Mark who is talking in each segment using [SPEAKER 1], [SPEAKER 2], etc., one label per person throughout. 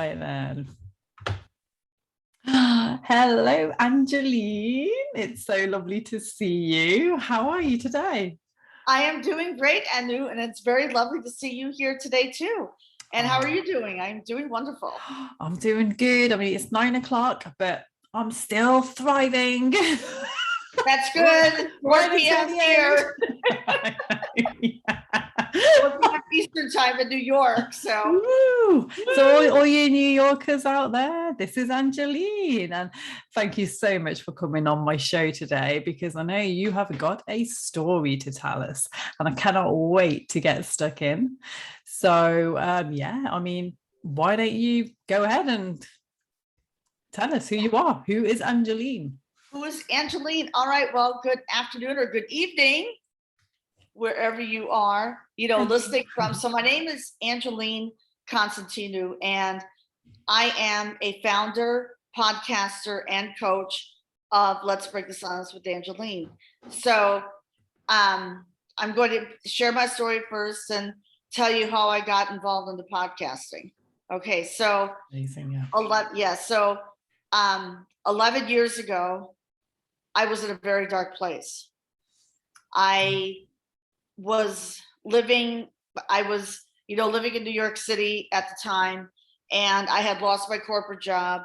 [SPEAKER 1] Right then. Hello, Angeline. It's so lovely to see you. How are you today?
[SPEAKER 2] I am doing great, Anu, and it's very lovely to see you here today too. And how are you doing? I'm doing wonderful.
[SPEAKER 1] I'm doing good. I mean, it's 9 o'clock, but I'm still thriving.
[SPEAKER 2] That's good. 4 p.m. here.
[SPEAKER 1] Yeah.
[SPEAKER 2] 4 p.m. Eastern time in New York. So,
[SPEAKER 1] so all you New Yorkers out there, this is Angeline, and thank you so much for coming on my show today, because I know you have got a story to tell us, and I cannot wait to get stuck in. So yeah, I mean, why don't you go ahead and tell us who you are? Who is Angeline?
[SPEAKER 2] Who is Angeline? All right, well, good afternoon or good evening, wherever you are, listening from. So my name is Angeline Constantinou, and I am a founder, podcaster, and coach of Let's Break the Silence with Angeline. So I'm going to share my story first and tell you how I got involved in the podcasting. Okay, so
[SPEAKER 1] amazing, yeah.
[SPEAKER 2] 11 years ago, I was in a very dark place. I was living in New York City at the time, and I had lost my corporate job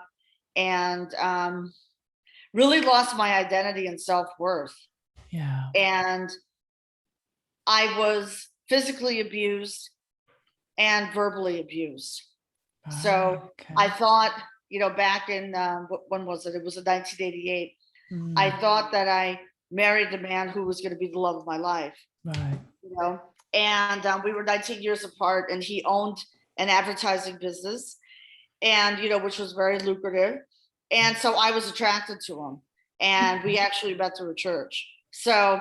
[SPEAKER 2] and really lost my identity and self-worth.
[SPEAKER 1] Yeah.
[SPEAKER 2] And I was physically abused and verbally abused. So I thought, back in, when was it? It was in 1988. I thought that I married the man who was going to be the love of my life.
[SPEAKER 1] Right.
[SPEAKER 2] And we were 19 years apart, and he owned an advertising business, and, which was very lucrative. And so I was attracted to him, and we actually met through a church. So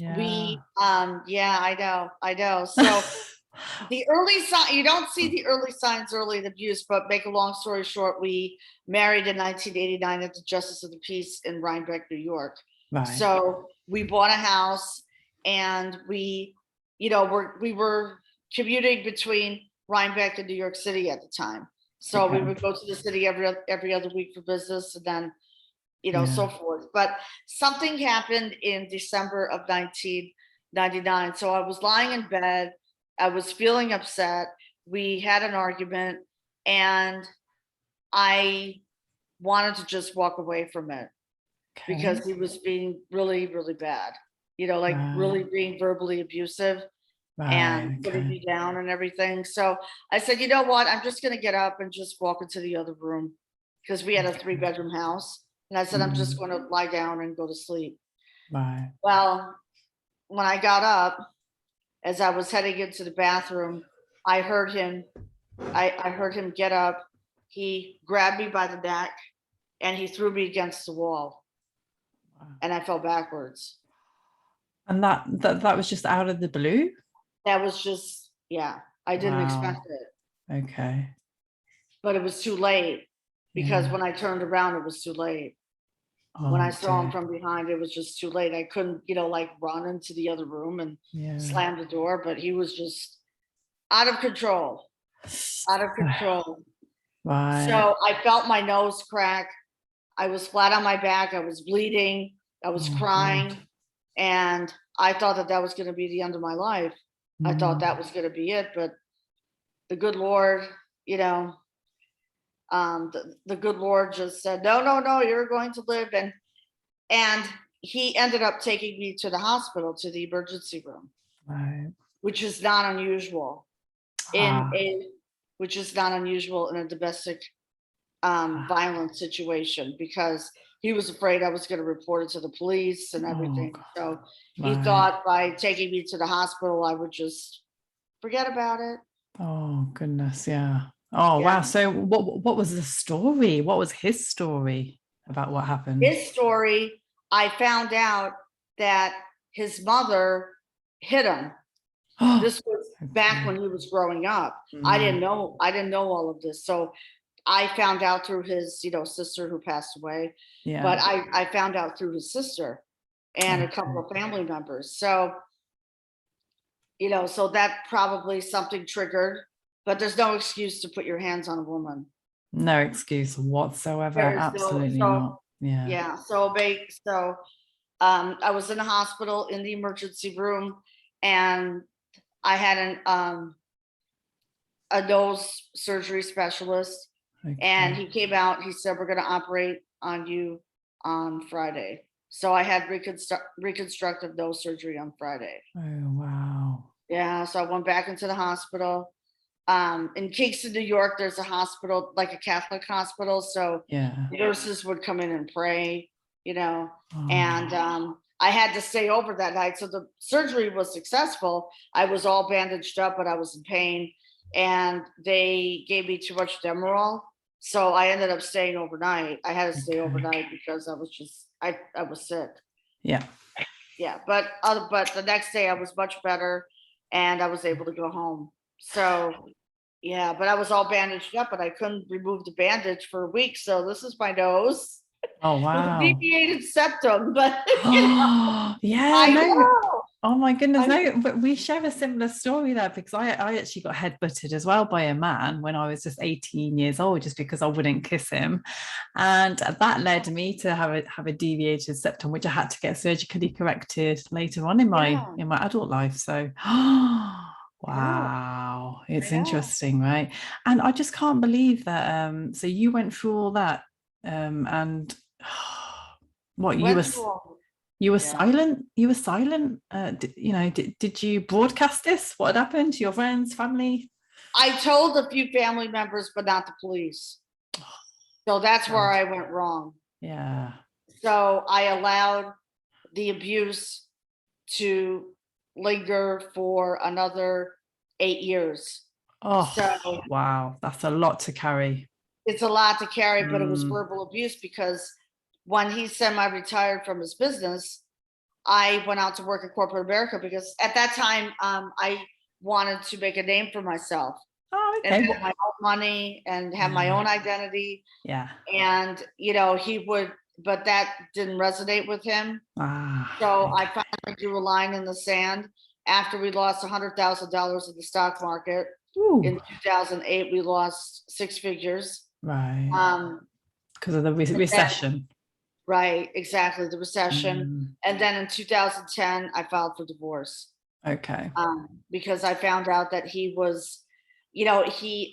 [SPEAKER 2] I know. So the early sign, you don't see the early signs early in abuse, but make a long story short, we married in 1989 at the Justice of the Peace in Rhinebeck, New York. Right. So we bought a house, and we were commuting between Rhinebeck and New York City at the time. So we would go to the city every other week for business, and then, so forth. But something happened in December of 1999. So I was lying in bed. I was feeling upset. We had an argument, and I wanted to just walk away from it because he was being really, really bad, really being verbally abusive and putting me down and everything. So I said, you know what? I'm just going to get up and just walk into the other room, because we had a 3-bedroom house. And I said, I'm just going to lie down and go to sleep.
[SPEAKER 1] Right.
[SPEAKER 2] Well, when I got up, as I was heading into the bathroom, I heard him get up. He grabbed me by the neck, and he threw me against the wall. And I fell backwards.
[SPEAKER 1] And that was just out of the blue?
[SPEAKER 2] That was just, I didn't expect it.
[SPEAKER 1] Okay.
[SPEAKER 2] But it was too late, because when I turned around, it was too late. When I saw him from behind, it was just too late. I couldn't, run into the other room and slam the door, but he was just out of control. Right. So I felt my nose crack. I was flat on my back. I was bleeding. I was crying. God. And I thought that was going to be the end of my life. I thought that was going to be it. But the good Lord, the good Lord just said, no, you're going to live. And he ended up taking me to the hospital, to the emergency room, which is not unusual which is not unusual in a domestic violence situation, because he was afraid I was going to report it to the police and everything. So he thought by taking me to the hospital, I would just forget about it.
[SPEAKER 1] Oh, goodness. Yeah. Oh, wow. So what was the story? What was his story about what happened?
[SPEAKER 2] His story, I found out that his mother hit him. This was back when he was growing up. I didn't know all of this. So I found out through his, sister who passed away. Yeah. But I found out through his sister and a couple of family members. So, so that probably something triggered. but there's no excuse to put your hands on a woman.
[SPEAKER 1] No excuse whatsoever.
[SPEAKER 2] There is
[SPEAKER 1] Absolutely
[SPEAKER 2] so
[SPEAKER 1] not. Yeah.
[SPEAKER 2] yeah. So I was in the hospital in the emergency room, and I had a nose surgery specialist, and
[SPEAKER 1] Okay.
[SPEAKER 2] he came out. He said, "We're going to operate on you on Friday." So I had reconstructive nose surgery on Friday.
[SPEAKER 1] Oh, wow.
[SPEAKER 2] Yeah. So I went back into the hospital. In Kingston, New York, there's a hospital, like a Catholic hospital. So
[SPEAKER 1] Yeah.
[SPEAKER 2] nurses would come in and pray, and
[SPEAKER 1] Oh.
[SPEAKER 2] I had to stay over that night. So the surgery was successful. I was all bandaged up, but I was in pain, and they gave me too much Demerol. So I ended up staying overnight. I had to stay
[SPEAKER 1] Okay.
[SPEAKER 2] overnight because I was sick.
[SPEAKER 1] Yeah.
[SPEAKER 2] Yeah, but the next day I was much better, and I was able to go home. So yeah, but I was all bandaged up, but I couldn't remove the bandage for a week. So this is my nose
[SPEAKER 1] Oh,
[SPEAKER 2] with a
[SPEAKER 1] wow.
[SPEAKER 2] deviated septum, but
[SPEAKER 1] Oh, yeah,
[SPEAKER 2] I
[SPEAKER 1] no.
[SPEAKER 2] know.
[SPEAKER 1] Oh my goodness,
[SPEAKER 2] I
[SPEAKER 1] no, but we share a similar story there, because I actually got headbutted as well by a man when I was just 18 years old, just because I wouldn't kiss him. And that led me to have a deviated septum, which I had to get surgically corrected later on in
[SPEAKER 2] yeah,
[SPEAKER 1] my adult life. So
[SPEAKER 2] yeah,
[SPEAKER 1] wow, it's
[SPEAKER 2] yeah.
[SPEAKER 1] interesting, right? And I just can't believe that so you went through all that and what you
[SPEAKER 2] Went
[SPEAKER 1] were
[SPEAKER 2] through all.
[SPEAKER 1] you were
[SPEAKER 2] Yeah,
[SPEAKER 1] silent. You were silent. Did you broadcast this? What had happened to your friends, family?
[SPEAKER 2] I told a few family members, but not the police. So that's where
[SPEAKER 1] God.
[SPEAKER 2] I went wrong.
[SPEAKER 1] Yeah.
[SPEAKER 2] So I allowed the abuse to linger for another 8 years.
[SPEAKER 1] Oh,
[SPEAKER 2] So
[SPEAKER 1] wow. That's a lot to carry.
[SPEAKER 2] it's a lot to carry, but it was
[SPEAKER 1] Mm.
[SPEAKER 2] verbal abuse because when he semi-retired from his business, I went out to work in corporate America because at that time I wanted to make a name for myself
[SPEAKER 1] Oh,
[SPEAKER 2] and
[SPEAKER 1] okay.
[SPEAKER 2] have my own money and have my
[SPEAKER 1] Yeah.
[SPEAKER 2] own identity.
[SPEAKER 1] Yeah.
[SPEAKER 2] And he would, but that didn't resonate with him.
[SPEAKER 1] Ah,
[SPEAKER 2] So I
[SPEAKER 1] okay.
[SPEAKER 2] finally drew a line in the sand after we lost $100,000 in the stock market. In
[SPEAKER 1] Ooh,
[SPEAKER 2] 2008, we lost six figures.
[SPEAKER 1] right.
[SPEAKER 2] Um,
[SPEAKER 1] Because of the
[SPEAKER 2] and then,
[SPEAKER 1] recession.
[SPEAKER 2] right, exactly, the recession.
[SPEAKER 1] Mm,
[SPEAKER 2] And then in 2010, I filed for divorce
[SPEAKER 1] okay.
[SPEAKER 2] because I found out that he was, you know, he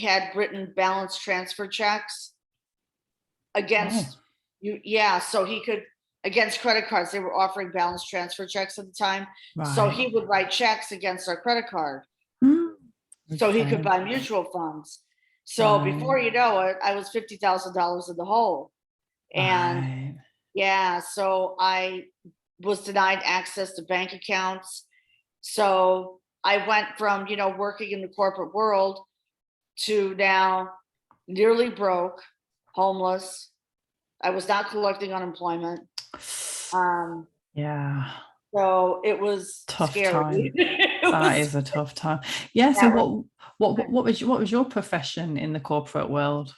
[SPEAKER 2] had written balance transfer checks
[SPEAKER 1] Oh,
[SPEAKER 2] against you. Yeah, so he could, against credit cards. They were offering balance transfer checks at the time. So
[SPEAKER 1] right.
[SPEAKER 2] he would write checks against our credit card
[SPEAKER 1] Mm,
[SPEAKER 2] so he could
[SPEAKER 1] okay.
[SPEAKER 2] buy mutual funds. So
[SPEAKER 1] Right.
[SPEAKER 2] before you know it, I was $50,000 in the hole. And
[SPEAKER 1] Right.
[SPEAKER 2] yeah, so I was denied access to bank accounts. So I went from, working in the corporate world to now nearly broke, homeless. I was not collecting unemployment. Um,
[SPEAKER 1] Yeah.
[SPEAKER 2] so it was
[SPEAKER 1] Tough
[SPEAKER 2] scary.
[SPEAKER 1] time.
[SPEAKER 2] It
[SPEAKER 1] That
[SPEAKER 2] was
[SPEAKER 1] is a tough time. Yeah. So
[SPEAKER 2] that was
[SPEAKER 1] what was your profession in the corporate world?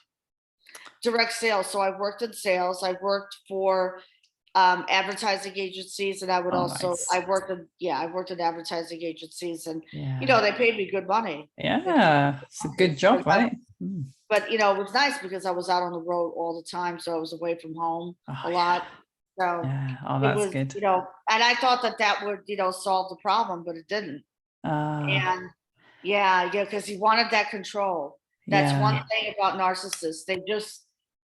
[SPEAKER 2] direct sales. So I worked in sales. I worked for advertising agencies, and
[SPEAKER 1] Oh, nice.
[SPEAKER 2] I worked in advertising agencies, and
[SPEAKER 1] Yeah.
[SPEAKER 2] they paid me good money. They paid me
[SPEAKER 1] Yeah.
[SPEAKER 2] good
[SPEAKER 1] It's a
[SPEAKER 2] money
[SPEAKER 1] good
[SPEAKER 2] because
[SPEAKER 1] job, right? Mm.
[SPEAKER 2] it was nice because I was out on the road all the time, so I was away from home
[SPEAKER 1] Oh,
[SPEAKER 2] a lot. So
[SPEAKER 1] yeah. Yeah. Oh,
[SPEAKER 2] it
[SPEAKER 1] that's
[SPEAKER 2] was,
[SPEAKER 1] good.
[SPEAKER 2] and I thought that would, solve the problem, but it didn't.
[SPEAKER 1] Uh,
[SPEAKER 2] And yeah, because he wanted that control. That's one
[SPEAKER 1] yeah.
[SPEAKER 2] thing about narcissists. They just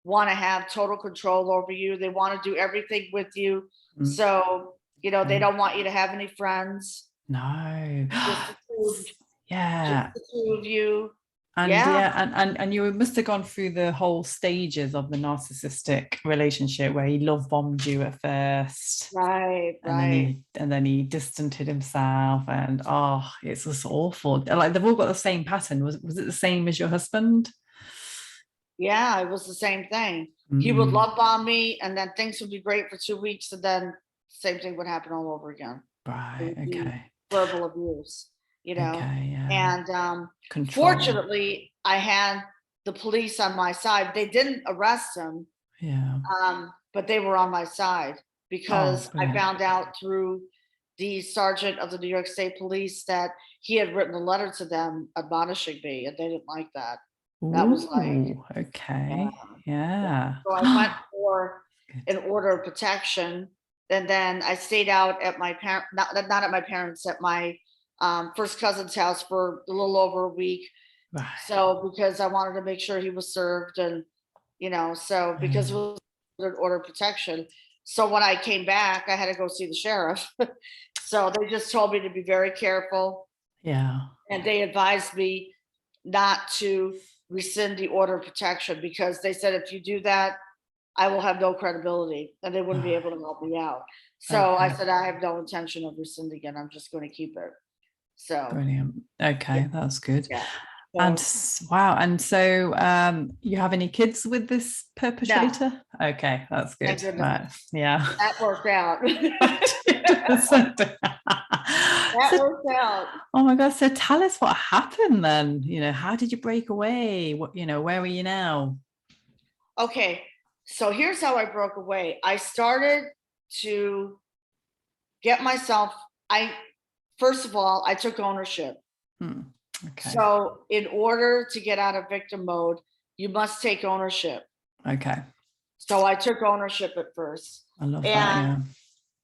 [SPEAKER 2] want to have total control over you. They want to do everything with you.
[SPEAKER 1] Mm,
[SPEAKER 2] So, they
[SPEAKER 1] okay.
[SPEAKER 2] don't want you to have any friends.
[SPEAKER 1] No.
[SPEAKER 2] Just the two, just
[SPEAKER 1] Yeah.
[SPEAKER 2] the two of you.
[SPEAKER 1] And
[SPEAKER 2] Yeah,
[SPEAKER 1] yeah, and you must have gone through the whole stages of the narcissistic relationship where he love bombed you at first,
[SPEAKER 2] right,
[SPEAKER 1] and then
[SPEAKER 2] right.
[SPEAKER 1] he distanced himself, and oh, it's just awful. Like they've all got the same pattern. Was it the same as your husband?
[SPEAKER 2] Yeah, it was the same thing. He would
[SPEAKER 1] Mm,
[SPEAKER 2] love bomb me, and then things would be great for 2 weeks, and then same thing would happen all over again. It
[SPEAKER 1] right.
[SPEAKER 2] would be
[SPEAKER 1] Okay.
[SPEAKER 2] verbal abuse.
[SPEAKER 1] Okay. Yeah.
[SPEAKER 2] And
[SPEAKER 1] Control.
[SPEAKER 2] fortunately, I had the police on my side. They didn't arrest him,
[SPEAKER 1] Yeah.
[SPEAKER 2] but they were on my side
[SPEAKER 1] Oh,
[SPEAKER 2] because I
[SPEAKER 1] brilliant.
[SPEAKER 2] found out through the sergeant of the New York State Police that he had written a letter to them admonishing me, and they didn't like that. That was like,
[SPEAKER 1] Ooh, okay. Yeah.
[SPEAKER 2] so I went for an order of protection, and then I stayed out at my not at my parents', at my first cousin's house for a little over a week.
[SPEAKER 1] Right.
[SPEAKER 2] So because I wanted to make sure he was served, and so because it was an order of protection. So when I came back, I had to go see the sheriff. So they just told me to be very careful.
[SPEAKER 1] Yeah.
[SPEAKER 2] And they advised me not to rescind the order of protection, because they said if you do that, I will have no credibility and they wouldn't be able to help me out. So I said, I have no intention of rescinding it. I'm just going to keep it. So
[SPEAKER 1] Brilliant. Okay,
[SPEAKER 2] yeah.
[SPEAKER 1] that's good.
[SPEAKER 2] Yeah.
[SPEAKER 1] And wow. And so you have any kids with this perpetrator? No. Okay, that's good. Right. Yeah.
[SPEAKER 2] That worked out. That worked out.
[SPEAKER 1] Oh my God. So tell us what happened then. How did you break away? What, where are you now?
[SPEAKER 2] Okay. So here's how I broke away. I started to get myself, first of all, I took ownership.
[SPEAKER 1] Okay.
[SPEAKER 2] So in order to get out of victim mode, you must take ownership.
[SPEAKER 1] Okay. So
[SPEAKER 2] I took ownership at first.
[SPEAKER 1] I love that. Yeah.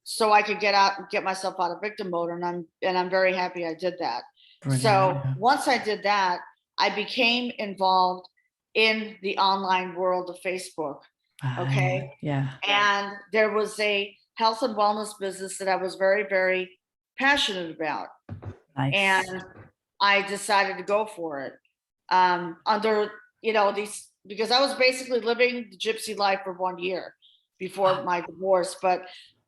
[SPEAKER 2] So I could get myself out of victim mode, and I'm very happy I did that. Brilliant, so once I did that, I became involved in the online world of Facebook. Okay.
[SPEAKER 1] Yeah.
[SPEAKER 2] And there was a health and wellness business that I was very, very passionate about. Nice. And I decided to go for it. Under, because I was basically living the gypsy life for 1 year before my divorce. But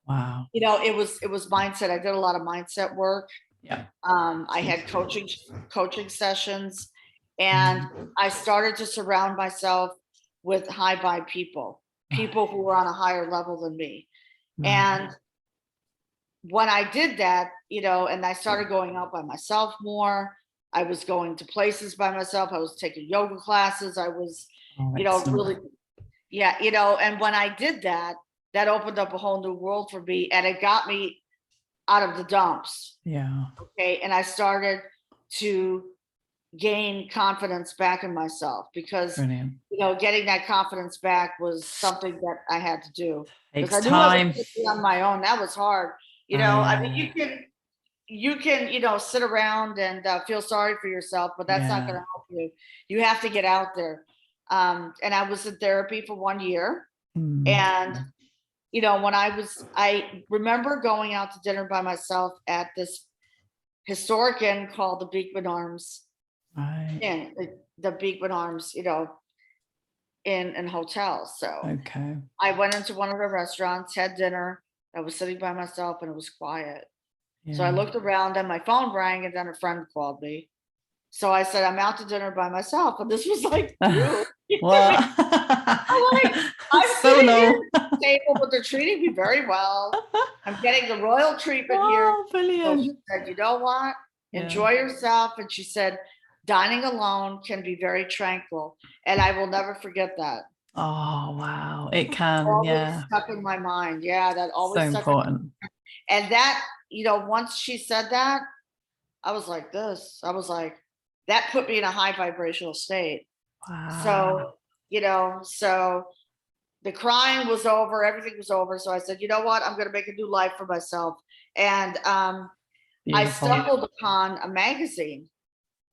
[SPEAKER 1] wow.
[SPEAKER 2] It was mindset. I did a lot of mindset work.
[SPEAKER 1] Yeah.
[SPEAKER 2] I had coaching sessions, and I started to surround myself with high vibe people who were on a higher level than me. And when I did that, and I started going out by myself more, I was going to places by myself. I was taking yoga classes. I was, really, and when I did that, that opened up a whole new world for me, and it got me out of the dumps.
[SPEAKER 1] Yeah.
[SPEAKER 2] Okay. And I started to gain confidence back in myself, because,
[SPEAKER 1] brilliant,
[SPEAKER 2] getting that confidence back was something that I had to do.
[SPEAKER 1] Takes
[SPEAKER 2] I knew
[SPEAKER 1] time.
[SPEAKER 2] I was on my own. That was hard. I mean, you can, sit around and feel sorry for yourself, but that's not going to help you. You have to get out there. And I was in therapy for 1 year. And when I remember going out to dinner by myself at this historic inn called the Beekman Arms.
[SPEAKER 1] Right.
[SPEAKER 2] And the Beekman Arms, in hotels. So
[SPEAKER 1] okay.
[SPEAKER 2] I went into one of the restaurants, had dinner. I was sitting by myself, and it was quiet. Yeah. So I looked around, and my phone rang, and then a friend called me. So I said, I'm out to dinner by myself. And this was like,
[SPEAKER 1] what?
[SPEAKER 2] I'm so sitting here at the table, but they're treating me very well. I'm getting the royal treatment here.
[SPEAKER 1] Brilliant.
[SPEAKER 2] So she said, you know what? Enjoy yourself. And she said, dining alone can be very tranquil. And I will never forget that.
[SPEAKER 1] Oh, wow. It can,
[SPEAKER 2] always stuck in my mind. Yeah, that always
[SPEAKER 1] so
[SPEAKER 2] stuck
[SPEAKER 1] important.
[SPEAKER 2] And that, once she said that, I was like this. I was like, that put me in a high vibrational state.
[SPEAKER 1] Wow.
[SPEAKER 2] So, so the crying was over, everything was over. So I said, you know what? I'm going to make a new life for myself. And I stumbled upon a magazine,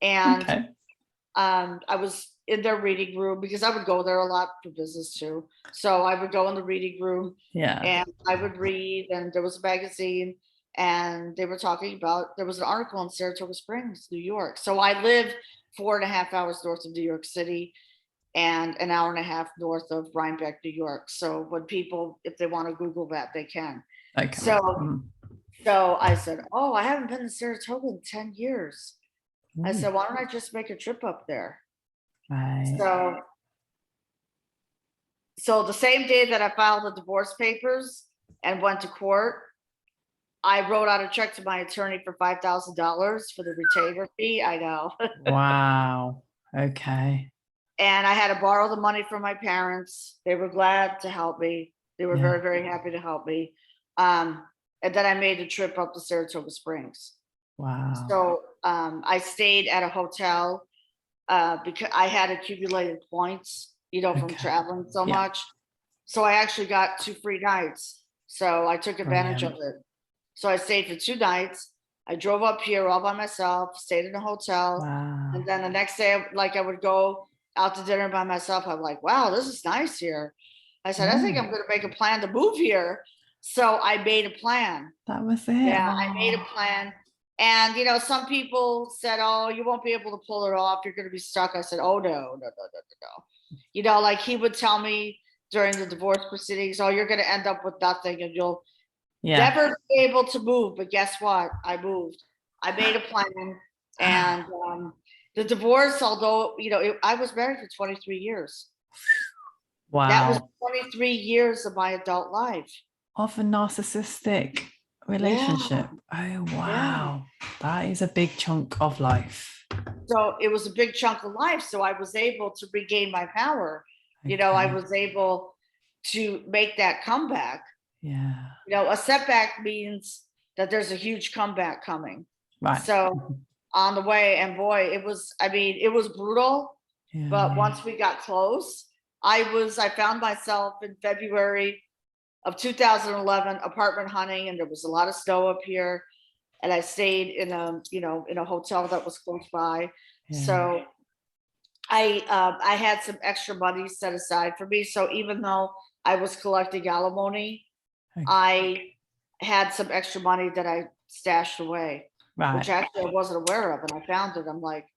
[SPEAKER 2] and I was in their reading room, because I would go there a lot for business too. So I would go in the reading room, and I would read, and there was a magazine, and they were talking about, there was an article in Saratoga Springs, New York. So I live 4.5 hours north of New York City, and an hour and a half north of Rhinebeck, New York. So when people, if they want to Google that, they can. Okay. So I said, oh, I haven't been to Saratoga in 10 years. I said, why don't I just make a trip up there? Right. So the same day that I filed the divorce papers and went to court, I wrote out a check to my attorney for $5,000 for the retainer fee. I know.
[SPEAKER 1] Wow. Okay.
[SPEAKER 2] And I had to borrow the money from my parents. They were glad to help me. They were very, very happy to help me. And then I made a trip up to Saratoga Springs.
[SPEAKER 1] Wow.
[SPEAKER 2] So I stayed at a hotel because I had accumulated points, from
[SPEAKER 1] Okay.
[SPEAKER 2] traveling so
[SPEAKER 1] Yeah.
[SPEAKER 2] much. So I actually got 2 free nights. So I took advantage of it. So I stayed for 2 nights. I drove up here all by myself, stayed in a hotel.
[SPEAKER 1] Wow.
[SPEAKER 2] And then the next day, like, I would go out to dinner by myself. I'm like, wow, this is nice here. I said, I think I'm going to make a plan to move here. So I made a plan.
[SPEAKER 1] That was it.
[SPEAKER 2] Yeah, I made a plan. And, some people said, oh, you won't be able to pull it off. You're going to be stuck. I said, oh, no. Like he would tell me during the divorce proceedings, oh, you're going to end up with nothing and you'll never be able to move. But guess what? I moved. I made a plan. And the divorce, although, I was married for 23 years.
[SPEAKER 1] Wow.
[SPEAKER 2] That was 23 years of my adult life.
[SPEAKER 1] Of a narcissistic relationship. Yeah. Oh, wow. Yeah. That is a big chunk of life.
[SPEAKER 2] So it was a big chunk of life. So I was able to regain my power. Okay. I was able to make that comeback.
[SPEAKER 1] Yeah.
[SPEAKER 2] A setback means that there's a huge comeback coming.
[SPEAKER 1] Right.
[SPEAKER 2] So on the way, and boy, it was brutal. Yeah. But once we got close, I found myself in February of 2011 apartment hunting, and there was a lot of snow up here, and I stayed in a hotel that was close by. Yeah. So I had some extra money set aside for me. So even though I was collecting alimony, okay, I had some extra money that I stashed away, right, which actually I wasn't aware of, and I found it. I'm like,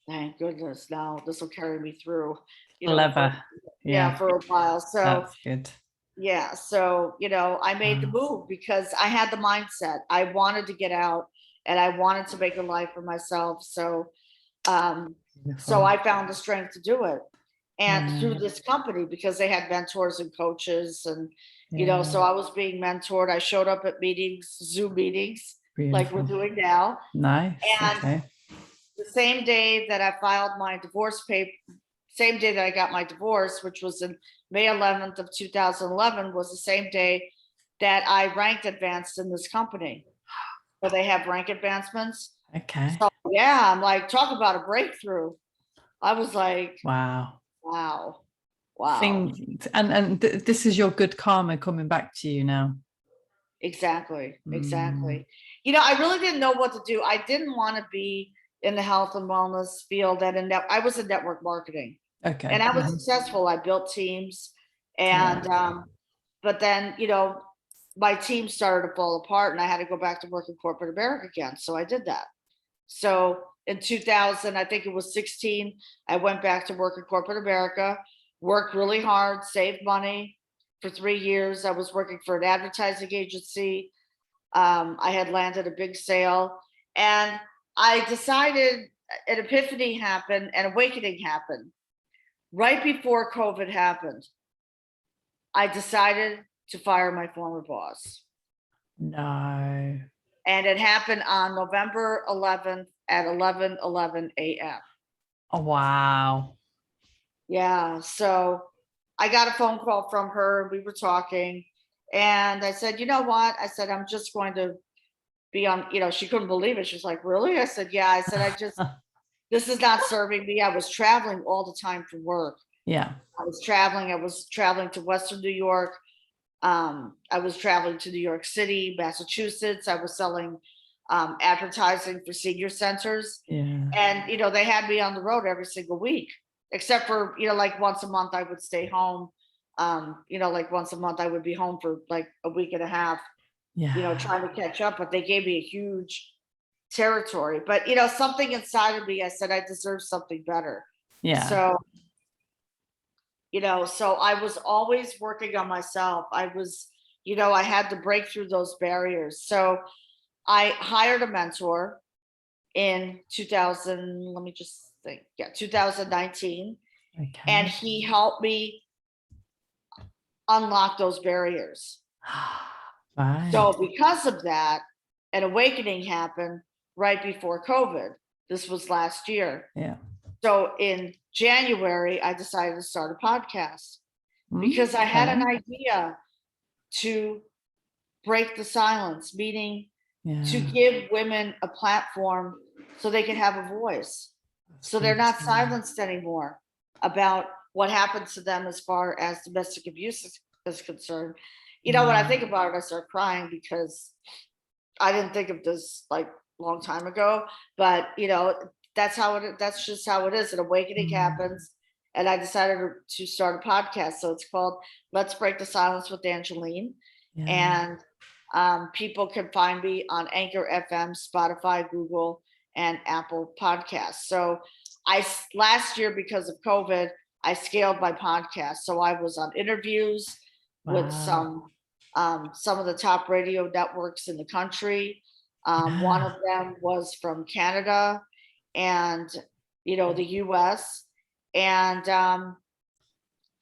[SPEAKER 2] thank goodness, now this will carry me through. For a while. So
[SPEAKER 1] that's good.
[SPEAKER 2] Yeah. So, I made the move because I had the mindset. I wanted to get out and I wanted to make a life for myself. So, so I found the strength to do it. And through this company, because they had mentors and coaches and, so I was being mentored. I showed up at meetings, Zoom meetings, like we're doing now.
[SPEAKER 1] Nice.
[SPEAKER 2] And the same day that I filed my divorce paper, same day that I got my divorce, which was in May 11th of 2011, was the same day that I ranked advanced in this company. So they have rank advancements.
[SPEAKER 1] Okay.
[SPEAKER 2] So yeah, I'm like, talk about a breakthrough. I was like,
[SPEAKER 1] wow.
[SPEAKER 2] And
[SPEAKER 1] this is your good karma coming back to you now.
[SPEAKER 2] Exactly. I really didn't know what to do. I didn't want to be in the health and wellness field, and I was in network marketing.
[SPEAKER 1] Okay.
[SPEAKER 2] And I was successful. I built teams, and but then my team started to fall apart, and I had to go back to work in corporate America again. So I did that. So in 2000, I think it was 16, I went back to work in corporate America, worked really hard, saved money for 3 years. I was working for an advertising agency. I had landed a big sale, and I decided an epiphany happened, an awakening happened. Right before COVID happened, I decided to fire my former boss.
[SPEAKER 1] No.
[SPEAKER 2] And it happened on November 11th at 11:11 a.m.
[SPEAKER 1] Oh, wow.
[SPEAKER 2] Yeah. So I got a phone call from her. We were talking, and I said, you know what? I said, I'm just going to be on, she couldn't believe it. She's like, really? I said, yeah. I said, this is not serving me. I was traveling all the time for work.
[SPEAKER 1] Yeah.
[SPEAKER 2] I was traveling to Western New York. I was traveling to New York City, Massachusetts. I was selling advertising for senior centers.
[SPEAKER 1] Yeah.
[SPEAKER 2] And, they had me on the road every single week, except for, like once a month I would stay home. Like once a month I would be home for like a week and a half, trying to catch up. But they gave me a huge territory. But, something inside of me, I said, I deserve something better.
[SPEAKER 1] Yeah.
[SPEAKER 2] So, so I was always working on myself. I was, I had to break through those barriers. So I hired a mentor in 2019. Okay. And he helped me unlock those barriers.
[SPEAKER 1] Right.
[SPEAKER 2] So because of that, an awakening happened right before COVID. This was last year.
[SPEAKER 1] Yeah.
[SPEAKER 2] So in January, I decided to start a podcast because I had an idea to break the silence, meaning
[SPEAKER 1] Yeah.
[SPEAKER 2] to give women a platform so they can have a voice. So they're not silenced anymore about what happens to them as far as domestic abuse is concerned. You know, when I think about it, I start crying because I didn't think of this like a long time ago, but you know, that's just how it is. An awakening happens. And I decided to start a podcast. So it's called Let's Break the Silence with Angeline.
[SPEAKER 1] Yeah.
[SPEAKER 2] And people can find me on Anchor FM, Spotify, Google, and Apple Podcasts. So last year, because of COVID, I scaled my podcast. So I was on interviews with some of the top radio networks in the country. One of them was from Canada and, you know, the US. And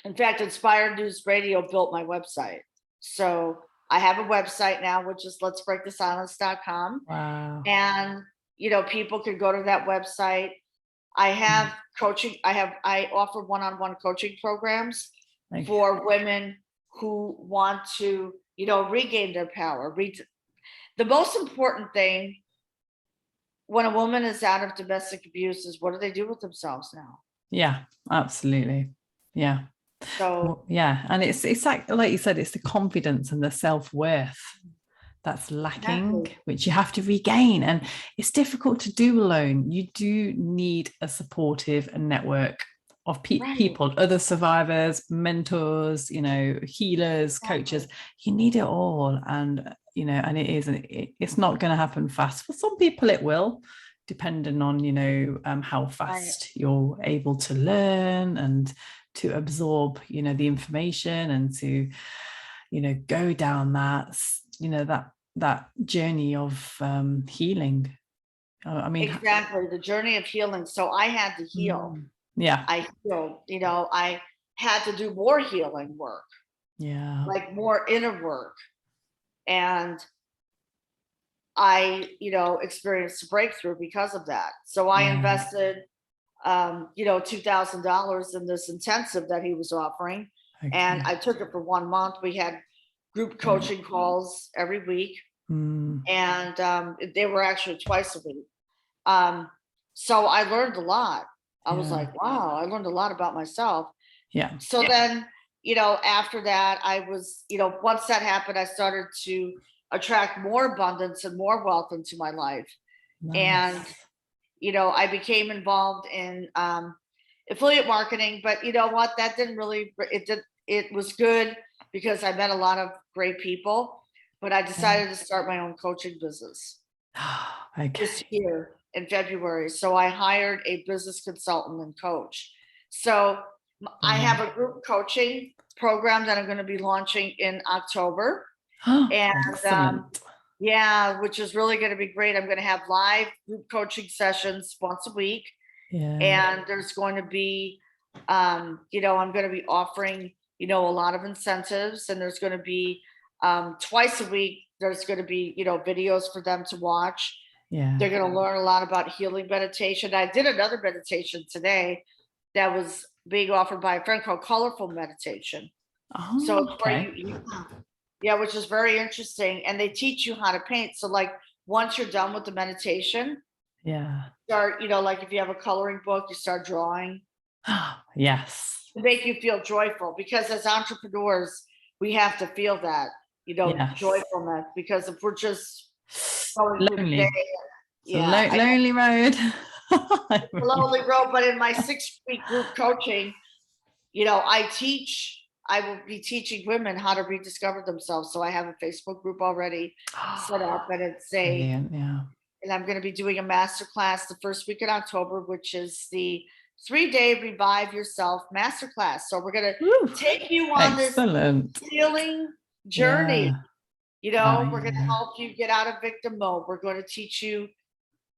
[SPEAKER 2] in fact, Inspired News Radio built my website. So I have a website now, which is letsbreakthesilence.com.
[SPEAKER 1] Wow.
[SPEAKER 2] And, you know, people can go to that website. I have coaching. I offer one-on-one coaching programs for women who want to, you know, regain their power. The most important thing when a woman is out of domestic abuse is what do they do with themselves now?
[SPEAKER 1] Yeah, absolutely. Yeah.
[SPEAKER 2] So
[SPEAKER 1] yeah, and it's like you said, it's the confidence and the self-worth that's lacking, which you have to regain, and it's difficult to do alone. You do need a supportive network of people, other survivors, mentors, you know, healers, coaches. You need it all, and you know, and it's not going to happen fast. For some people it will, depending on, you know, how fast you're able to learn and to absorb, you know, the information, and to, you know, go down that, you know, that journey of healing. I mean,
[SPEAKER 2] exactly, the journey of healing. So I had to heal. I healed, you know, I had to do more healing work, like more inner work. And I, you know, experienced a breakthrough because of that. So I invested, you know, $2,000 in this intensive that he was offering. And I took it for 1 month. We had group coaching calls every week. And they were actually twice a week. So I learned a lot. I was like, wow, I learned a lot about myself. So then, you know, after that, I was, you know, once that happened, I started to attract more abundance and more wealth into my life. And, you know, I became involved in affiliate marketing, but you know what, that didn't really, it was good because I met a lot of great people, but I decided to start my own coaching business this year in February. So I hired a business consultant and coach. So I have a group coaching program that I'm going to be launching in October. And yeah, which is really going to be great. I'm going to have live group coaching sessions once a week. And there's going to be, you know, I'm going to be offering, you know, a lot of incentives, and there's going to be twice a week, there's going to be, you know, videos for them to watch. They're going to learn a lot about healing meditation. I did another meditation today that was being offered by a friend called Colorful Meditation. So it's where which is very interesting. And they teach you how to paint. So like once you're done with the meditation, start, you know, like if you have a coloring book, you start drawing. To make you feel joyful, because as entrepreneurs, we have to feel that, you know, joyfulness, because if we're just going through the day,
[SPEAKER 1] lonely road.
[SPEAKER 2] Lonely road. But in my 6-week group coaching, you know, I will be teaching women how to rediscover themselves. So I have a Facebook group already set up, and it's and I'm going to be doing a masterclass the first week in October, which is the 3-day Revive Yourself masterclass. So we're going to take you on this healing journey. You know, we're going to help you get out of victim mode. We're going to teach you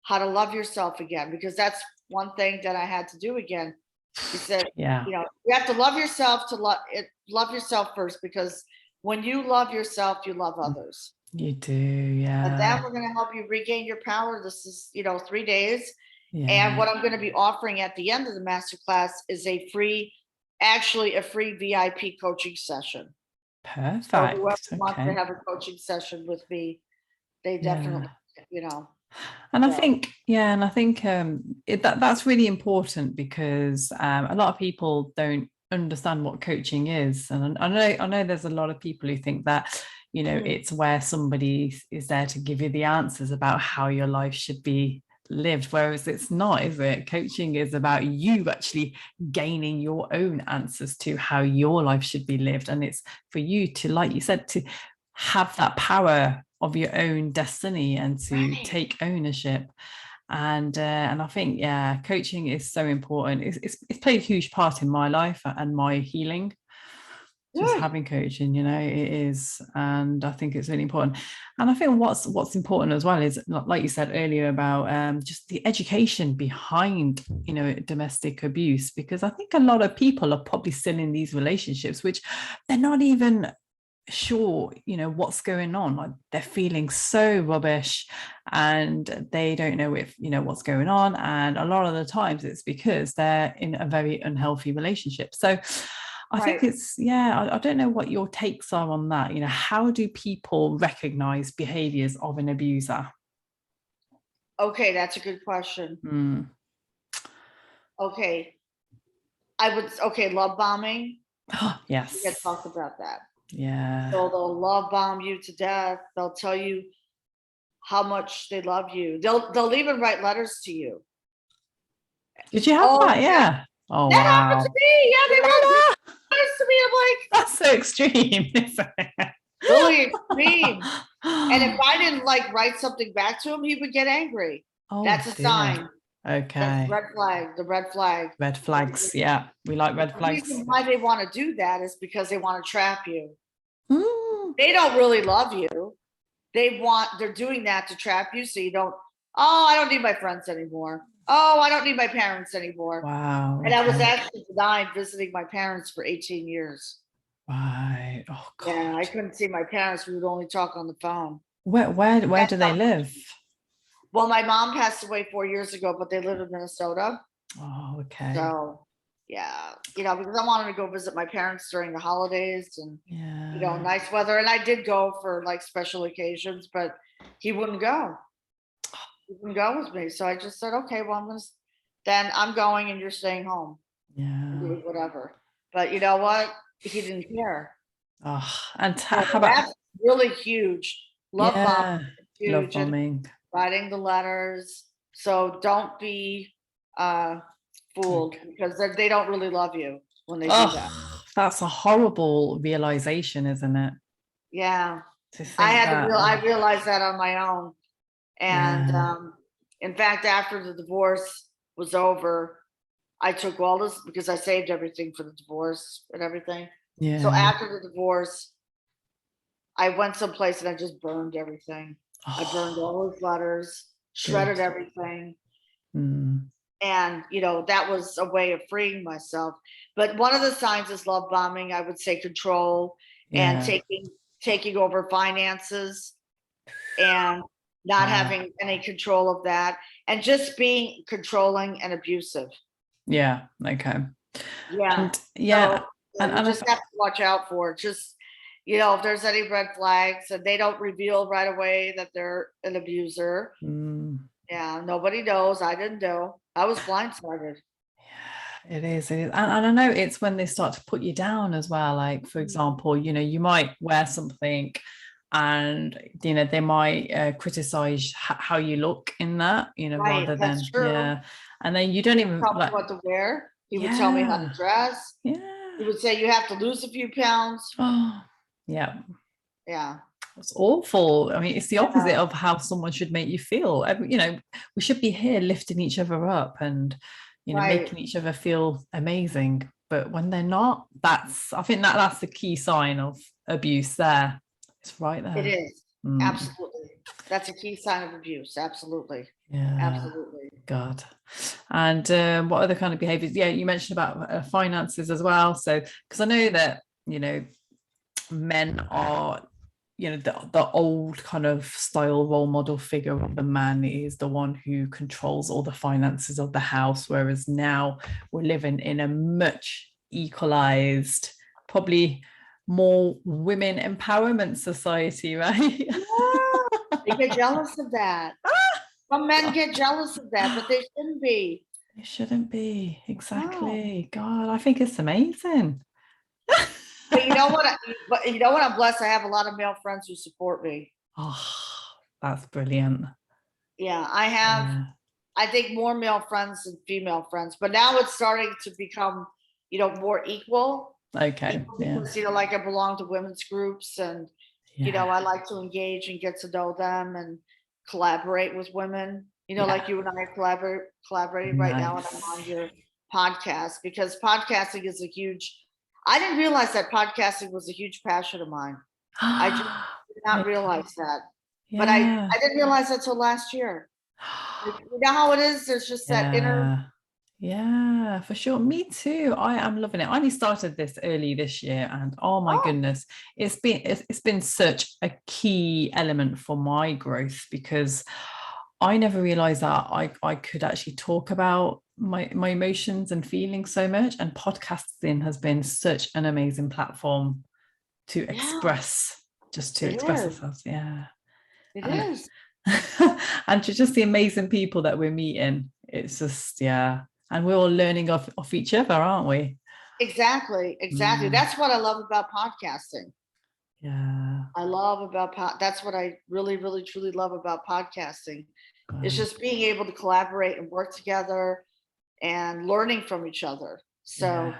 [SPEAKER 2] how to love yourself again, because that's one thing that I had to do again. He said, you know, you have to love yourself to love yourself first, because when you love yourself, you love others.
[SPEAKER 1] You do,
[SPEAKER 2] And then we're going to help you regain your power. This is, you know, 3 days. And what I'm going to be offering at the end of the masterclass is a free VIP coaching session. So whoever
[SPEAKER 1] Perfect.
[SPEAKER 2] wants to
[SPEAKER 1] Okay.
[SPEAKER 2] have a coaching session with me, they definitely, you know.
[SPEAKER 1] And I
[SPEAKER 2] So,
[SPEAKER 1] think, yeah, and I think that's really important because a lot of people don't understand what coaching is. And I know there's a lot of people who think that, you know, it's where somebody is there to give you the answers about how your life should be lived, whereas it's not, is it? Coaching is about you actually gaining your own answers to how your life should be lived. And it's for you to, like you said, to have that power of your own destiny and to take ownership. And I think, yeah, coaching is so important. It's played a huge part in my life and my healing. Just having coaching, you know, it is. And I think it's really important. And I think what's important as well is, like you said earlier, about just the education behind, you know, domestic abuse, because I think a lot of people are probably still in these relationships which they're not even sure, you know, what's going on. Like, they're feeling so rubbish and they don't know if, you know, what's going on. And a lot of the times it's because they're in a very unhealthy relationship. So I think it's, yeah, I don't know what your takes are on that. You know, how do people recognize behaviors of an abuser?
[SPEAKER 2] okay, that's a good question. Okay. Love bombing.
[SPEAKER 1] Yes.
[SPEAKER 2] We had talked about that.
[SPEAKER 1] Yeah.
[SPEAKER 2] So they'll love bomb you to death. They'll tell you how much they love you. They'll even write letters to you.
[SPEAKER 1] Did you have that? Yeah. Oh,
[SPEAKER 2] that
[SPEAKER 1] wow.
[SPEAKER 2] happened to me. Yeah, they wrote letters to me. I'm like,
[SPEAKER 1] that's so extreme, isn't it?
[SPEAKER 2] really extreme. And if I didn't like write something back to him, he would get angry.
[SPEAKER 1] Oh,
[SPEAKER 2] that's a
[SPEAKER 1] dear.
[SPEAKER 2] sign.
[SPEAKER 1] Okay.
[SPEAKER 2] That's red flag. The red flag.
[SPEAKER 1] Red flags. Yeah, we like red flags.
[SPEAKER 2] The reason why they want to do that is because they want to trap you.
[SPEAKER 1] Mm.
[SPEAKER 2] They don't really love you. They're doing that to trap you so you don't, oh, I don't need my friends anymore. Oh, I don't need my parents anymore.
[SPEAKER 1] Wow.
[SPEAKER 2] And I was actually denied visiting my parents for 18 years.
[SPEAKER 1] Right. Oh, God.
[SPEAKER 2] Yeah, I couldn't see my parents. We would only talk on the phone.
[SPEAKER 1] Where do they live?
[SPEAKER 2] Well, my mom passed away 4 years ago, but they live in Minnesota.
[SPEAKER 1] Oh, okay.
[SPEAKER 2] So, yeah, you know, because I wanted to go visit my parents during the holidays and, you know, nice weather. And I did go for like special occasions, but he wouldn't go. He wouldn't go with me. So I just said, okay, well, then I'm going and you're staying home.
[SPEAKER 1] Yeah.
[SPEAKER 2] Whatever. But you know what? He didn't care.
[SPEAKER 1] Oh, and
[SPEAKER 2] So
[SPEAKER 1] how about,
[SPEAKER 2] that's really huge. Love bombing. Huge.
[SPEAKER 1] Love bombing.
[SPEAKER 2] Writing the letters. So don't be fooled because they don't really love you when they do that.
[SPEAKER 1] That's a horrible realization, isn't it?
[SPEAKER 2] Yeah. I realized that on my own. And in fact, after the divorce was over, I took all this because I saved everything for the divorce and everything.
[SPEAKER 1] Yeah.
[SPEAKER 2] So after the divorce, I went someplace and I just burned everything. I burned all his letters, shredded everything. And, you know, that was a way of freeing myself. But one of the signs is love bombing. I would say control and taking over finances and not having any control of that and just being controlling and abusive.
[SPEAKER 1] Yeah. Okay.
[SPEAKER 2] Yeah.
[SPEAKER 1] And
[SPEAKER 2] and you just have to watch out for it. Just, you know, if there's any red flags and they don't reveal right away that they're an abuser. Yeah, nobody knows. I didn't know. I was blindsided.
[SPEAKER 1] Yeah, it is. And I know it's when they start to put you down as well. Like, for example, you know, you might wear something and, you know, they might criticize how you look in that, you know, rather than, yeah. And then you don't even
[SPEAKER 2] tell me what to wear. He would tell me how to dress.
[SPEAKER 1] Yeah.
[SPEAKER 2] He would say, you have to lose a few pounds.
[SPEAKER 1] Oh, yeah.
[SPEAKER 2] Yeah.
[SPEAKER 1] It's awful. I mean, it's the opposite of how someone should make you feel. You know, we should be here lifting each other up and, you know, making each other feel amazing. But when they're not, I think that's the key sign of abuse there. It's right there.
[SPEAKER 2] It is. Absolutely. That's a key sign of abuse. Absolutely.
[SPEAKER 1] Yeah.
[SPEAKER 2] Absolutely.
[SPEAKER 1] God. And what other kind of behaviors? Yeah, you mentioned about finances as well. So, because I know that, you know, men are, you know, the old kind of style role model figure of the man is the one who controls all the finances of the house, whereas now we're living in a much equalized, probably more women empowerment society, right?
[SPEAKER 2] Yeah, they get jealous of that. Some men get jealous of that, but they shouldn't be.
[SPEAKER 1] It shouldn't be.
[SPEAKER 2] No.
[SPEAKER 1] Exactly. God, I think it's amazing.
[SPEAKER 2] But you know what? But you know what? I'm blessed. I have a lot of male friends who support me.
[SPEAKER 1] Oh, that's brilliant.
[SPEAKER 2] Yeah, I have.
[SPEAKER 1] Yeah.
[SPEAKER 2] I think more male friends than female friends, but now it's starting to become, more equal.
[SPEAKER 1] Okay. Yeah.
[SPEAKER 2] Because, like I belong to women's groups, and
[SPEAKER 1] Yeah.
[SPEAKER 2] I like to engage and get to know them and collaborate with women. Like you and I are collaborating right now, and I'm on your podcast because podcasting is a huge. I didn't realize that podcasting was a huge passion of mine. I just did not realize that, but I didn't realize that till last year. You know how it is? There's just that inner.
[SPEAKER 1] Yeah, for sure. Me too. I am loving it. I only started this early this year, and oh my goodness, it's been such a key element for my growth, because I never realized that I could actually talk about my emotions and feelings so much, and podcasting has been such an amazing platform to express ourselves. Yeah.
[SPEAKER 2] It is.
[SPEAKER 1] And to just the amazing people that we're meeting. It's just, yeah. And we're all learning off each other, aren't we?
[SPEAKER 2] Exactly. That's what I love about podcasting.
[SPEAKER 1] Yeah.
[SPEAKER 2] I love about that's what I really, really, truly love about podcasting. It's just being able to collaborate and work together and learning from each other. So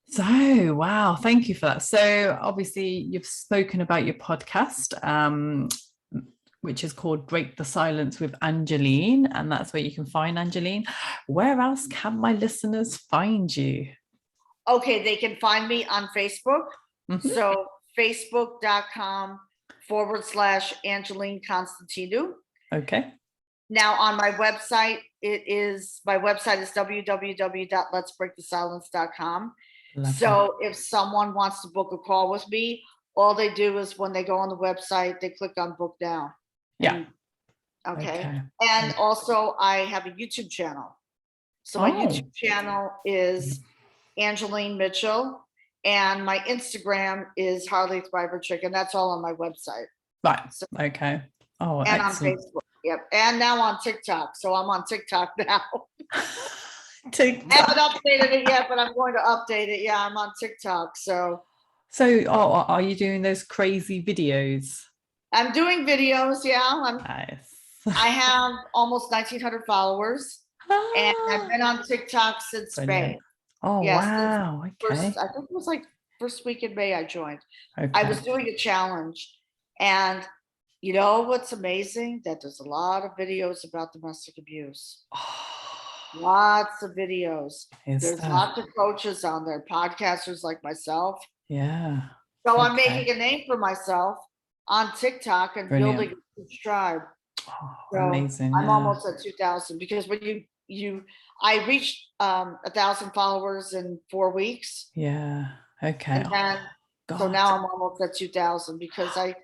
[SPEAKER 1] So wow, thank you for that. So obviously you've spoken about your podcast, which is called Break the Silence with Angeline, and that's where you can find Angeline. Where else can my listeners find you?
[SPEAKER 2] Okay, they can find me on Facebook. So facebook.com/Angeline Constantinou.
[SPEAKER 1] Okay.
[SPEAKER 2] Now on my website, is www.letsbreakthesilence.com. So if someone wants to book a call with me, all they do is when they go on the website, they click on book now.
[SPEAKER 1] Yeah.
[SPEAKER 2] Okay. And also I have a YouTube channel. So my YouTube channel is Angeline Mitchell, and my Instagram is Harley Thriver Chick, and that's all on my website.
[SPEAKER 1] Right. So, okay. Oh,
[SPEAKER 2] and
[SPEAKER 1] excellent.
[SPEAKER 2] On Facebook. Yep. And now on TikTok. So I'm on TikTok now.
[SPEAKER 1] TikTok.
[SPEAKER 2] I haven't updated it yet, but I'm going to update it. Yeah, I'm on TikTok. So
[SPEAKER 1] are you doing those crazy videos?
[SPEAKER 2] I'm doing videos. Yeah.
[SPEAKER 1] Nice.
[SPEAKER 2] I have almost 1,900 followers, and I've been on TikTok since May.
[SPEAKER 1] Oh, wow. Okay.
[SPEAKER 2] I think it was like first week in May I joined. Okay. I was doing a challenge, and you know what's amazing? That there's a lot of videos about domestic abuse. Lots of videos. There's lots of coaches on there, podcasters like myself.
[SPEAKER 1] Yeah.
[SPEAKER 2] So I'm making a name for myself on TikTok and building a huge tribe. So
[SPEAKER 1] amazing.
[SPEAKER 2] I'm almost at 2,000, because when I reached 1,000 followers in 4 weeks.
[SPEAKER 1] Yeah. Okay.
[SPEAKER 2] And then, so now I'm almost at 2,000 because
[SPEAKER 1] That's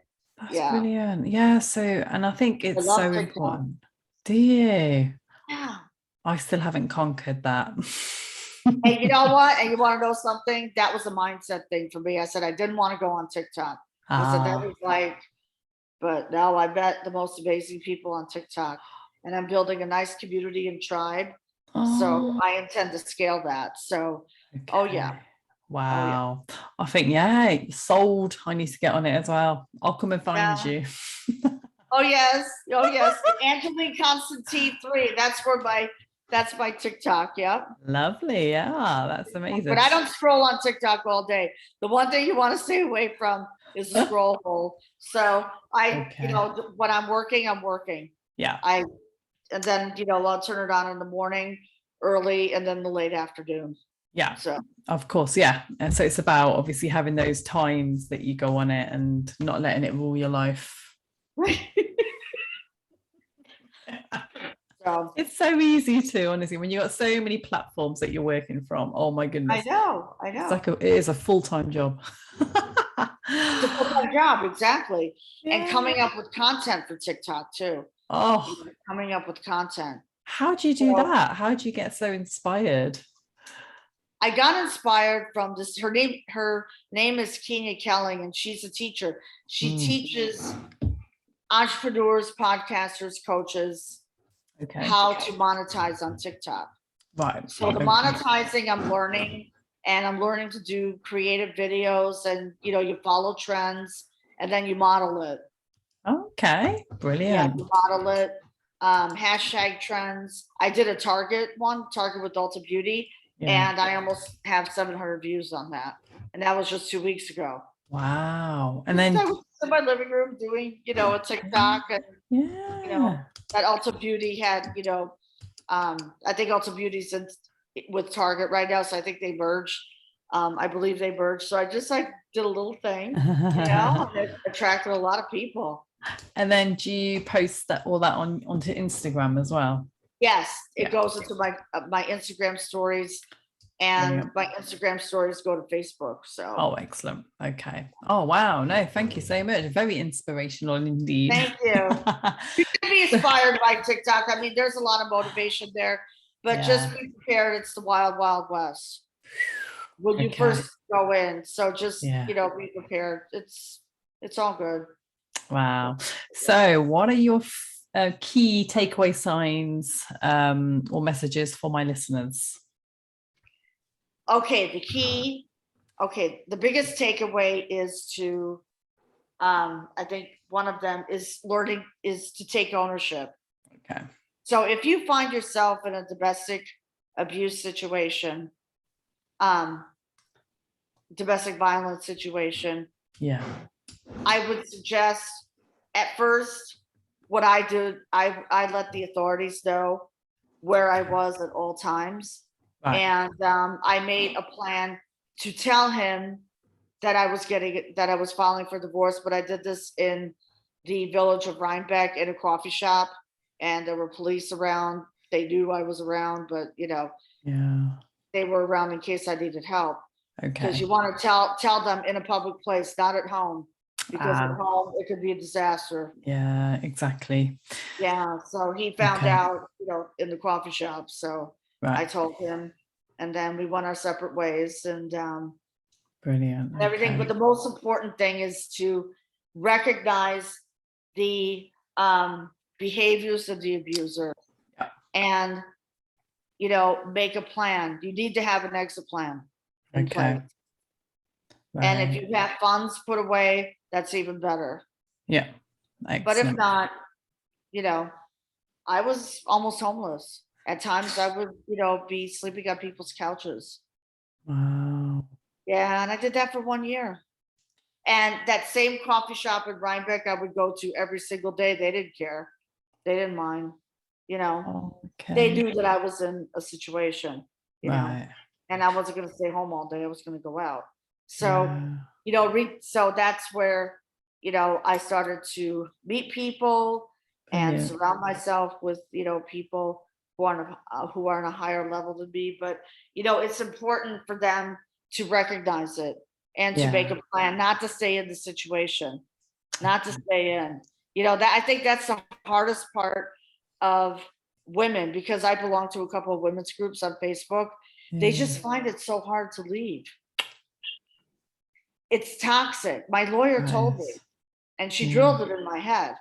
[SPEAKER 1] brilliant. Yeah. So, and I think it's so important. Do you?
[SPEAKER 2] Yeah.
[SPEAKER 1] I still haven't conquered that.
[SPEAKER 2] Hey, you know what? And you want to know something? That was a mindset thing for me. I said I didn't want to go on TikTok. I said that was but now I met the most amazing people on TikTok, and I'm building a nice community and tribe. So I intend to scale that. So, yeah.
[SPEAKER 1] Wow. I think, sold. I need to get on it as well. I'll come and find you.
[SPEAKER 2] Oh, yes. Angeline Constantinou 3. That's my TikTok. Yeah.
[SPEAKER 1] Lovely. Yeah. That's amazing.
[SPEAKER 2] But I don't scroll on TikTok all day. The one thing you want to stay away from is the scroll hole. So when I'm working.
[SPEAKER 1] Yeah.
[SPEAKER 2] And then, I'll turn it on in the morning early, and then the late afternoon.
[SPEAKER 1] Yeah.
[SPEAKER 2] So
[SPEAKER 1] of course. Yeah. And so it's about obviously having those times that you go on it and not letting it rule your life.
[SPEAKER 2] Right. So
[SPEAKER 1] it's so easy to, honestly, when you got so many platforms that you're working from. Oh my goodness.
[SPEAKER 2] I know. It's
[SPEAKER 1] it is a full-time job.
[SPEAKER 2] It's a full-time job, exactly. Yeah. And coming up with content for TikTok too. Coming up with content.
[SPEAKER 1] How do you do that? How do you get so inspired?
[SPEAKER 2] I got inspired from this. Her name is Kenya Kelling, and she's a teacher. She teaches entrepreneurs, podcasters, coaches how to monetize on TikTok.
[SPEAKER 1] Right.
[SPEAKER 2] So the monetizing I'm learning, and I'm learning to do creative videos, and you follow trends and then you model it.
[SPEAKER 1] Okay, brilliant.
[SPEAKER 2] Yeah, you model it. Hashtag trends. I did a Target with Ulta Beauty, and I almost have 700 views on that. And that was just 2 weeks ago.
[SPEAKER 1] Wow. And then
[SPEAKER 2] I was in my living room doing, a TikTok, and that Ulta Beauty had, I think Ulta Beauty's with Target right now, so I think they merged. I believe they merged. So I just did a little thing, and it attracted a lot of people.
[SPEAKER 1] And then do you post all that onto Instagram as well?
[SPEAKER 2] Yes, it goes into my Instagram stories, and my Instagram stories go to Facebook. So
[SPEAKER 1] excellent. Okay. Oh wow, no, thank you so much. Very inspirational indeed.
[SPEAKER 2] Thank you. You can be inspired by TikTok. I mean, there's a lot of motivation there, but just be prepared. It's the wild, wild west when you first go in. So just be prepared. It's all good.
[SPEAKER 1] Wow. So what are your key takeaway signs or messages for my listeners?
[SPEAKER 2] Okay, the biggest takeaway is to, I think one of them is to take ownership.
[SPEAKER 1] Okay.
[SPEAKER 2] So if you find yourself in a domestic abuse situation, domestic violence situation, I would suggest at first what I did, I let the authorities know where I was at all times. Right. And I made a plan to tell him that I was filing for divorce, but I did this in the village of Rhinebeck in a coffee shop, and there were police around. They knew I was around, but they were around in case I needed help. Okay. Because you want to tell them in a public place, not at home, because at home it could be a disaster.
[SPEAKER 1] Yeah, exactly.
[SPEAKER 2] Yeah. So he found out, in the coffee shop. So I told him, and then we went our separate ways, and
[SPEAKER 1] brilliant.
[SPEAKER 2] Everything. But the most important thing is to recognize the behaviors of the abuser, and make a plan. You need to have an exit plan in place. Right. And if you have funds put away, that's even better. Yeah. Excellent. But if not, I was almost homeless. At times I would, be sleeping on people's couches. Wow. Yeah, and I did that for 1 year. And that same coffee shop in Rhinebeck I would go to every single day. They didn't care. They didn't mind. They knew that I was in a situation, know, and I wasn't going to stay home all day. I was going to go out. So, so that's where, I started to meet people and surround myself with, people who are on a higher level than me. But, it's important for them to recognize it and to make a plan, not to stay in the situation, not to stay in, that I think that's the hardest part of women, because I belong to a couple of women's groups on Facebook. They just find it so hard to leave. It's toxic. My lawyer told me, and she drilled it in my head.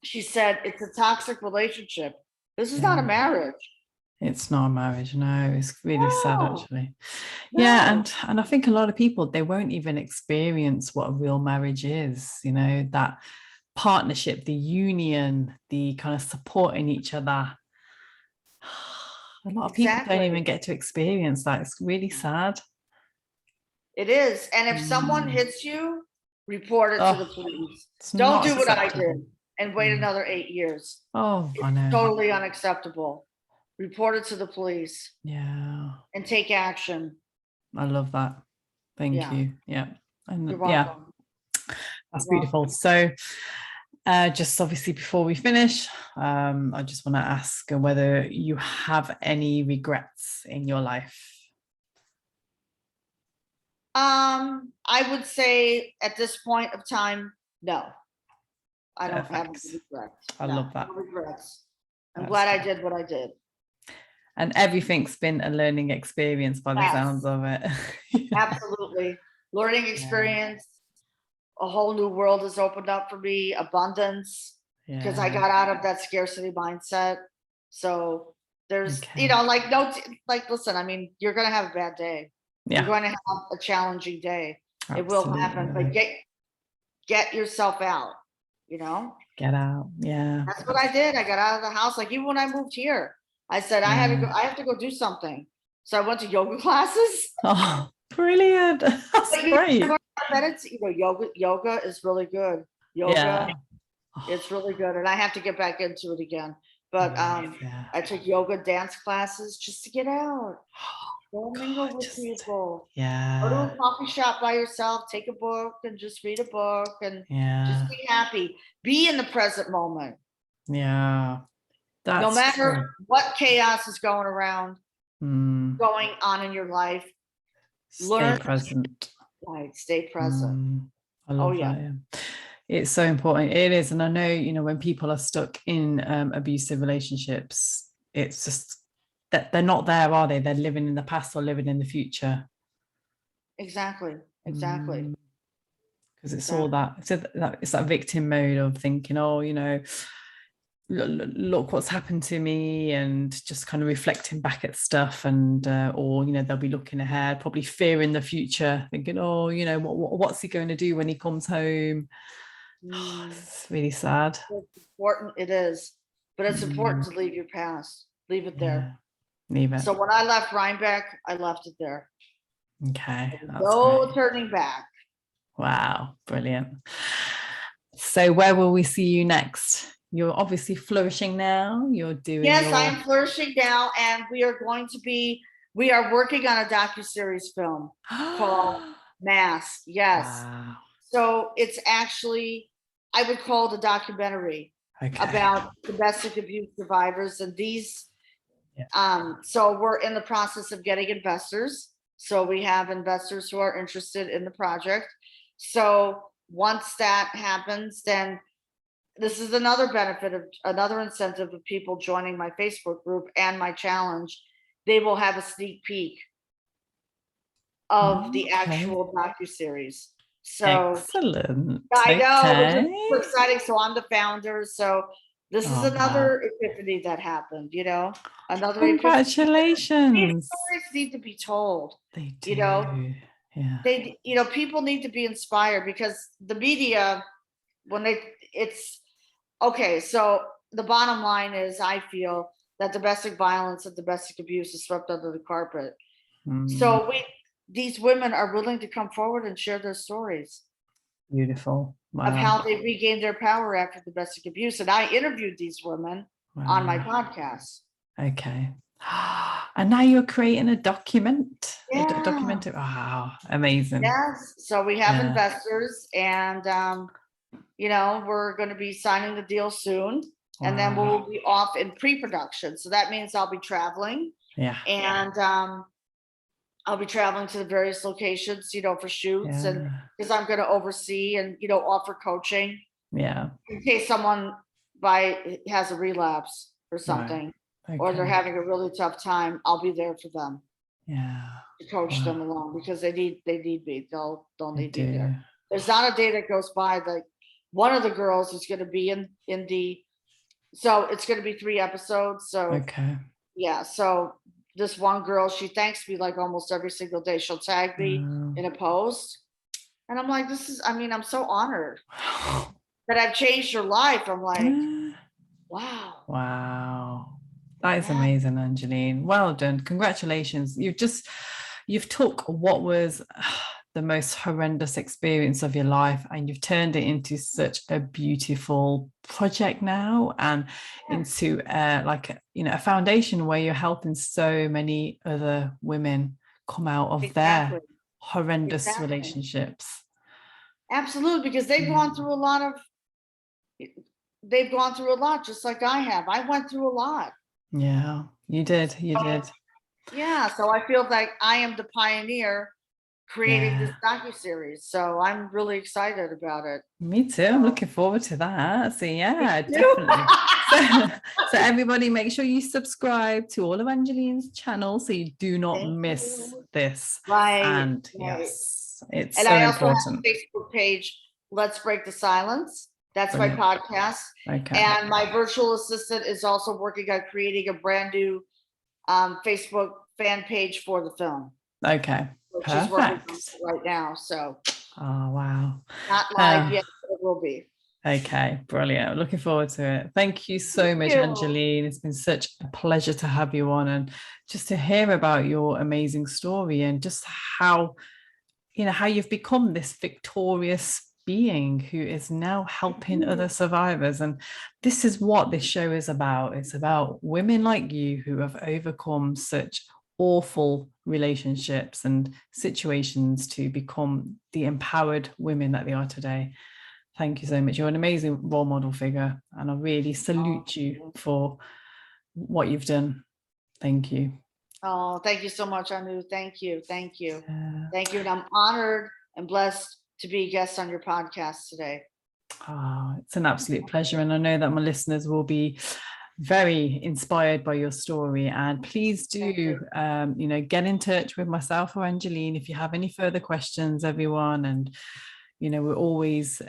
[SPEAKER 2] She said, it's a toxic relationship. This is not a marriage. It's not a marriage. No, it's really sad, actually. No. Yeah. And I think a lot of people, they won't even experience what a real marriage is, that partnership, the union, the kind of supporting each other. A lot of people don't even get to experience that. It's really sad. It is. And if someone hits you, report it to the police. Don't do what I did and wait another 8 years. Oh, I know. Totally unacceptable. Report it to the police. Yeah. And take action. I love that. Thank you. Yeah. And you're welcome. That's beautiful. So just obviously before we finish, I just want to ask whether you have any regrets in your life. I would say at this point of time, no. I don't have any regrets. I love that. No regrets. I'm glad I did what I did.
[SPEAKER 1] And everything's been a learning experience by the
[SPEAKER 2] Yes.
[SPEAKER 1] sounds of it.
[SPEAKER 2] Absolutely. Learning experience. A whole new world has opened up for me. Abundance. Because I got out of that scarcity mindset. So there's, like, listen, I mean, you're going to have a bad day. You're going to have a challenging day. Absolutely. It will happen, but get yourself out, Get
[SPEAKER 1] out. Yeah.
[SPEAKER 2] That's what I did. I got out of the house. Like, even when I moved here, I said, I have to go do something. So I went to yoga classes.
[SPEAKER 1] Oh, brilliant. That's great.
[SPEAKER 2] Yoga is really good. Yoga, it's really good. And I have to get back into it again. But I took yoga dance classes just to get out. Go mingle with people. Go to a coffee shop by yourself, take a book and just read a book and just be happy. Be in the present moment.
[SPEAKER 1] Yeah.
[SPEAKER 2] No matter what chaos is going around, going on in your life,
[SPEAKER 1] stay present.
[SPEAKER 2] Right, stay present.
[SPEAKER 1] I love that. Yeah. It's so important. It is. And I know, when people are stuck in abusive relationships, it's just that they're not there, are they? They're living in the past or living in the future.
[SPEAKER 2] Exactly.
[SPEAKER 1] Because it's all that, it's that victim mode of thinking, look what's happened to me, and just kind of reflecting back at stuff, and or they'll be looking ahead, probably fearing the future, thinking, what's he going to do when he comes home? It's really sad.
[SPEAKER 2] It's important. It is, but it's important to leave your past. Leave it there.
[SPEAKER 1] Leave it.
[SPEAKER 2] So when I left Rhinebeck, I left it there.
[SPEAKER 1] Okay.
[SPEAKER 2] No turning back.
[SPEAKER 1] Wow, brilliant. So where will we see you next? You're obviously flourishing now. You're doing.
[SPEAKER 2] Yes, I am flourishing now, and we are working on a docuseries film called Mass. Yes. Wow. So it's actually, I would call it a documentary about domestic abuse survivors, and these. So we're in the process of getting investors. So we have investors who are interested in the project. So once that happens, then this is another benefit of another incentive of people joining my Facebook group and my challenge. They will have a sneak peek of the actual docuseries. So
[SPEAKER 1] excellent.
[SPEAKER 2] I know, which is super exciting. So I'm the founder. So this is another epiphany that happened, another
[SPEAKER 1] congratulations.
[SPEAKER 2] These stories need to be told.
[SPEAKER 1] They do.
[SPEAKER 2] They, people need to be inspired, because the media, so the bottom line is, I feel that domestic violence and domestic abuse is swept under the carpet. So these women are willing to come forward and share their stories.
[SPEAKER 1] Beautiful. Wow.
[SPEAKER 2] Of how they regained their power after domestic abuse. And I interviewed these women on my podcast.
[SPEAKER 1] Okay. And now you're creating a documentary. Wow, amazing.
[SPEAKER 2] Yes. So we have investors, and we're going to be signing the deal soon. Wow. And then we'll be off in pre-production. So that means I'll be traveling. Yeah. And I'll be traveling to the various locations, for shoots, and because I'm going to oversee and, offer coaching. Yeah. In case someone has a relapse or something, or they're having a really tough time, I'll be there for them. Yeah. To coach them along, because they need me. They'll need me there. There's not a day that goes by that one of the girls is going to be in the, so it's going to be 3 episodes. So yeah. So this one girl, she thanks me like almost every single day. She'll tag me in a post. And I'm like, I'm so honored that I've changed your life. I'm like, wow.
[SPEAKER 1] Wow. That is amazing, Angeline. Well done. Congratulations. You've took what was the most horrendous experience of your life, and you've turned it into such a beautiful project now, and into a foundation where you're helping so many other women come out of their horrendous relationships. Absolutely, because they've gone through a lot, just like I have. I went through a lot. Yeah, you did. Yeah, so I feel like I am the pioneer creating this docuseries. So I'm really excited about it. Me too. I'm looking forward to that. So yeah, definitely. So everybody, make sure you subscribe to all of Angeline's channels so you do not miss this.
[SPEAKER 2] Right.
[SPEAKER 1] And
[SPEAKER 2] right.
[SPEAKER 1] yes, it's
[SPEAKER 2] And
[SPEAKER 1] so
[SPEAKER 2] I also
[SPEAKER 1] important.
[SPEAKER 2] have a Facebook page, Let's Break the Silence. That's
[SPEAKER 1] Brilliant.
[SPEAKER 2] my podcast.
[SPEAKER 1] Okay.
[SPEAKER 2] And my virtual assistant is also working on creating a brand new Facebook fan page for the film.
[SPEAKER 1] Okay.
[SPEAKER 2] She's working
[SPEAKER 1] Perfect.
[SPEAKER 2] on it right now. So
[SPEAKER 1] Oh, wow.
[SPEAKER 2] not live yet, but it will be.
[SPEAKER 1] Okay, brilliant. Looking forward to it. Thank you so much, Angeline. It's been such a pleasure to have you on and just to hear about your amazing story and just how, how you've become this victorious being who is now helping other survivors. And this is what this show is about. It's about women like you who have overcome such awful relationships and situations to become the empowered women that they are today. Thank you so much. You're an amazing role model figure, and I really salute you for what you've done. Thank you.
[SPEAKER 2] Oh, thank you so much, Anu. Thank you. Thank you. Thank you. And I'm honored and blessed to be a guest on your podcast today.
[SPEAKER 1] Oh, it's an absolute pleasure. And I know that my listeners will be very inspired by your story. And please do, get in touch with myself or Angeline if you have any further questions, everyone. And we're always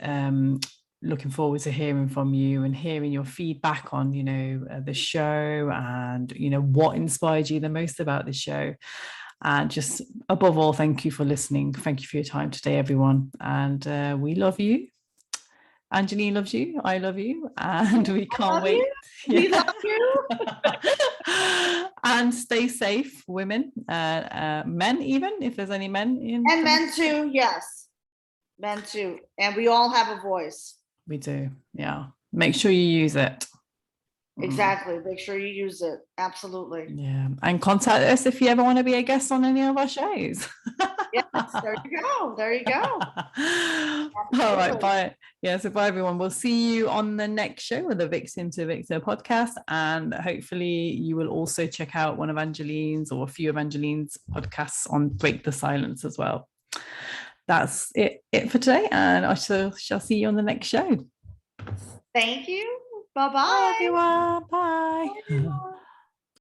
[SPEAKER 1] looking forward to hearing from you and hearing your feedback on, the show and, what inspired you the most about the show. And just above all, thank you for listening. Thank you for your time today, everyone. And we love you. Angeline loves you. I love you. And we can't wait.
[SPEAKER 2] We love you.
[SPEAKER 1] And stay safe, women, men, even if there's any men in.
[SPEAKER 2] And men too. Yes. Men too. And we all have a voice.
[SPEAKER 1] We do. Yeah. Make sure you use it.
[SPEAKER 2] Exactly. Make sure you use it. Absolutely.
[SPEAKER 1] Yeah. And contact us if you ever want to be a guest on any of our shows.
[SPEAKER 2] Yes, there you go. There you go.
[SPEAKER 1] All right. Bye. Yeah. So bye, everyone. We'll see you on the next show with the Victim to Victor podcast. And hopefully you will also check out one of Angeline's or a few of Angeline's podcasts on Break the Silence as well. That's it for today, and I shall see you on the next show.
[SPEAKER 2] Thank you. Bye-bye.
[SPEAKER 1] Bye, everyone. Bye.
[SPEAKER 2] Bye, everyone.